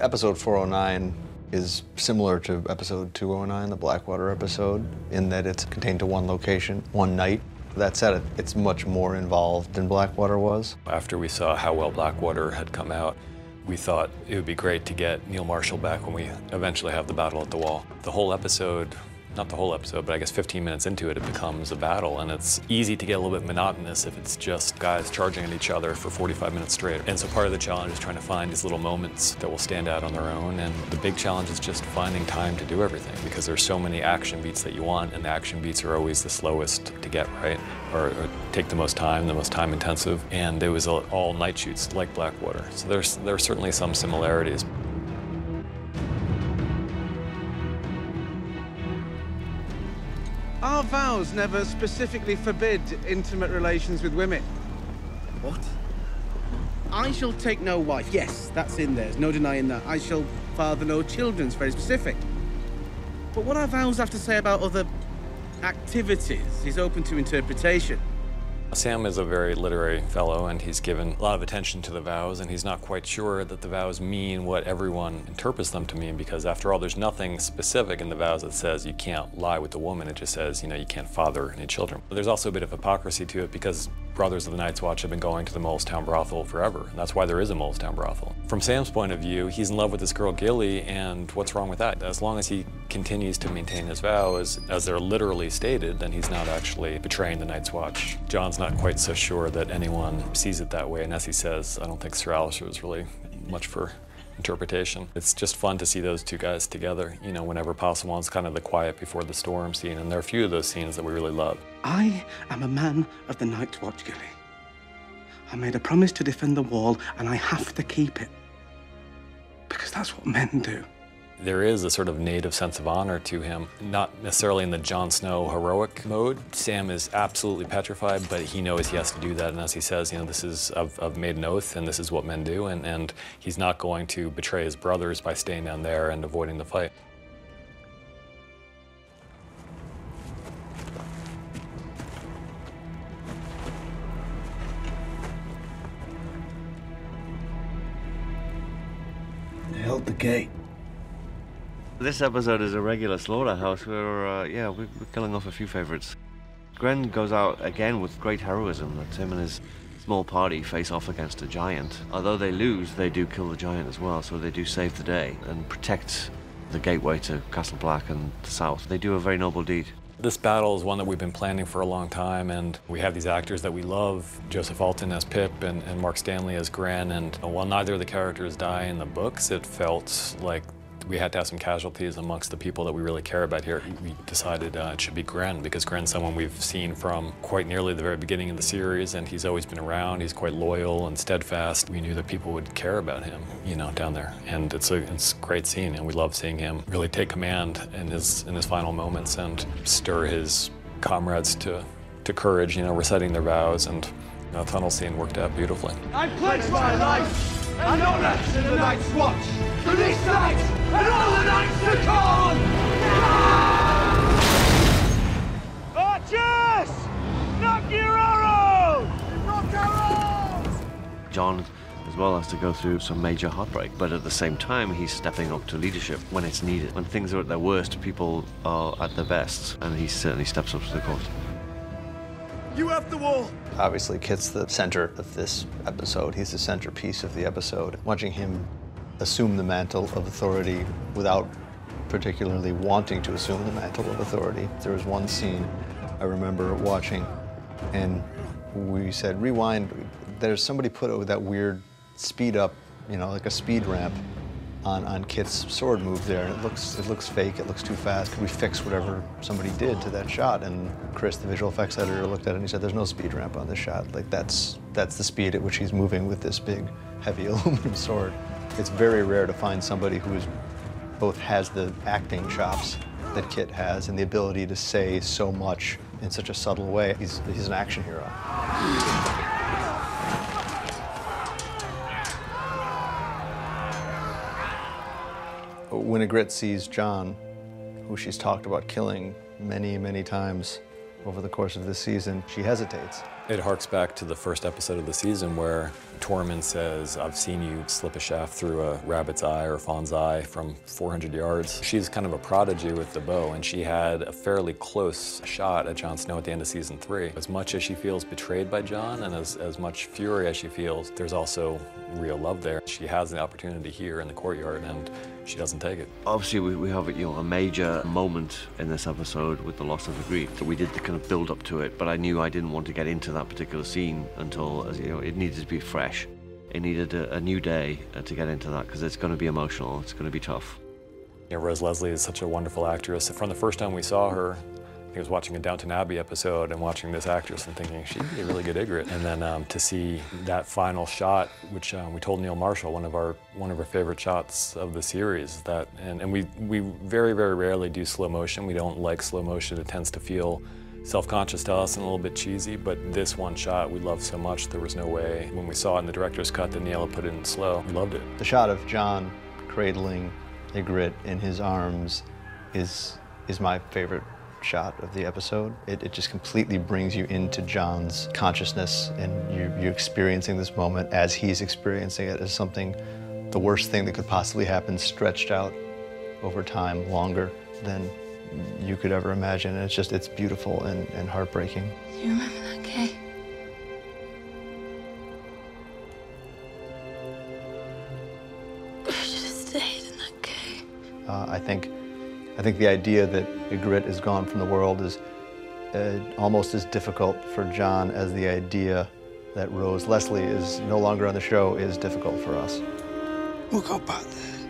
Episode 409 is similar to episode 209, the Blackwater episode, in that it's contained to one location, one night. That said, it's much more involved than Blackwater was. After we saw how well Blackwater had come out, we thought it would be great to get Neil Marshall back when we eventually have the battle at the wall. The whole episode, not the whole episode, but I guess 15 minutes into it, it becomes a battle, and it's easy to get a little bit monotonous if it's just guys charging at each other for 45 minutes straight. And so part of the challenge is trying to find these little moments that will stand out on their own, and the big challenge is just finding time to do everything, because there's so many action beats that you want, and the action beats are always the slowest to get right, or take the most time intensive, and it was all night shoots like Blackwater. So there are certainly some similarities. Our vows never specifically forbid intimate relations with women. What? I shall take no wife. Yes, that's in there. There's no denying that. I shall father no children. It's very specific. But what our vows have to say about other activities is open to interpretation. Sam is a very literary fellow, and he's given a lot of attention to the vows, and he's not quite sure that the vows mean what everyone interprets them to mean, because after all, there's nothing specific in the vows that says you can't lie with a woman. It just says, you know, you can't father any children. But there's also a bit of hypocrisy to it, because Brothers of the Night's Watch have been going to the Molestown brothel forever, and that's why there is a Molestown brothel. From Sam's point of view, he's in love with this girl Gilly, and what's wrong with that? As long as he continues to maintain his vows, as they're literally stated, then he's not actually betraying the Night's Watch. John's not quite so sure that anyone sees it that way, and as he says, I don't think Sir Alistair is really much for interpretation. It's just fun to see those two guys together, you know, whenever possible. It's kind of the quiet before the storm scene, and there are a few of those scenes that we really love. I am a man of the Night's Watch, Gilly. I made a promise to defend the wall, and I have to keep it. Because that's what men do. There is a sort of native sense of honor to him, not necessarily in the Jon Snow heroic mode. Sam is absolutely petrified, but he knows he has to do that, and as he says, you know, this is, I've made an oath, and this is what men do, and he's not going to betray his brothers by staying down there and avoiding the fight. They held the gate. This episode is a regular slaughterhouse where, we're killing off a few favorites. Gren goes out again with great heroism. That him and his small party face off against a giant. Although they lose, they do kill the giant as well, so they do save the day and protect the gateway to Castle Black and the south. They do a very noble deed. This battle is one that we've been planning for a long time, and we have these actors that we love, Joseph Alton as Pip and Mark Stanley as Gren, and while neither of the characters die in the books, it felt like we had to have some casualties amongst the people that we really care about here. We decided it should be Gren, because Gren's someone we've seen from quite nearly the very beginning of the series, and he's always been around. He's quite loyal and steadfast. We knew that people would care about him, you know, down there. And it's a great scene, and we love seeing him really take command in his final moments and stir his comrades to courage, you know, reciting their vows, and you know, the tunnel scene worked out beautifully. I pledge my life and honor to the Night's Watch, for this night and all the nights to come! Archers! Knock your arrows! Knock arrows! John, as well, has to go through some major heartbreak, but at the same time, he's stepping up to leadership when it's needed. When things are at their worst, people are at their best, and he certainly steps up to the cause. You have the wall! Obviously, Kit's the center of this episode. He's the centerpiece of the episode. Watching him assume the mantle of authority without particularly wanting to assume the mantle of authority. There was one scene I remember watching, and we said, rewind. There's somebody put that weird speed up, you know, like a speed ramp on Kit's sword move there, and it looks fake, it looks too fast. Could we fix whatever somebody did to that shot? And Chris, the visual effects editor, looked at it and he said, there's no speed ramp on this shot. Like, that's the speed at which he's moving with this big, heavy aluminum sword. It's very rare to find somebody who both has the acting chops that Kit has and the ability to say so much in such a subtle way. He's an action hero. When Ygritte sees Jon, who she's talked about killing many, many times over the course of this season, she hesitates. It harks back to the first episode of the season where Tormund says, I've seen you slip a shaft through a rabbit's eye or a fawn's eye from 400 yards. She's kind of a prodigy with the bow, and she had a fairly close shot at Jon Snow at the end of season 3. As much as she feels betrayed by Jon, and as much fury as she feels, there's also real love there. She has the opportunity here in the courtyard, and she doesn't take it. Obviously, we have a major moment in this episode with the loss of the Greek. We did the kind of build up to it, but I knew I didn't want to get into that particular scene until, it needed to be fresh. It needed a new day to get into that, because it's going to be emotional. It's going to be tough. Rose Leslie is such a wonderful actress. From the first time we saw her, I was watching a Downton Abbey episode and watching this actress and thinking she'd be a really good Ygritte. And then to see that final shot, which we told Neil Marshall, one of our favorite shots of the series, and we very, very rarely do slow motion. We don't like slow motion. It tends to feel self-conscious to us and a little bit cheesy, but this one shot we loved so much there was no way, when we saw it in the director's cut, that Neil had put it in slow. We loved it. The shot of Jon cradling Ygritte in his arms is my favorite shot of the episode. It just completely brings you into Jon's consciousness, and you're experiencing this moment as he's experiencing it, as something, the worst thing that could possibly happen, stretched out over time longer than you could ever imagine. And it's beautiful and heartbreaking. You remember that cave? We should have stayed in that cave. I think the idea that Ygritte is gone from the world is almost as difficult for Jon as the idea that Rose Leslie is no longer on the show is difficult for us. We'll go back there.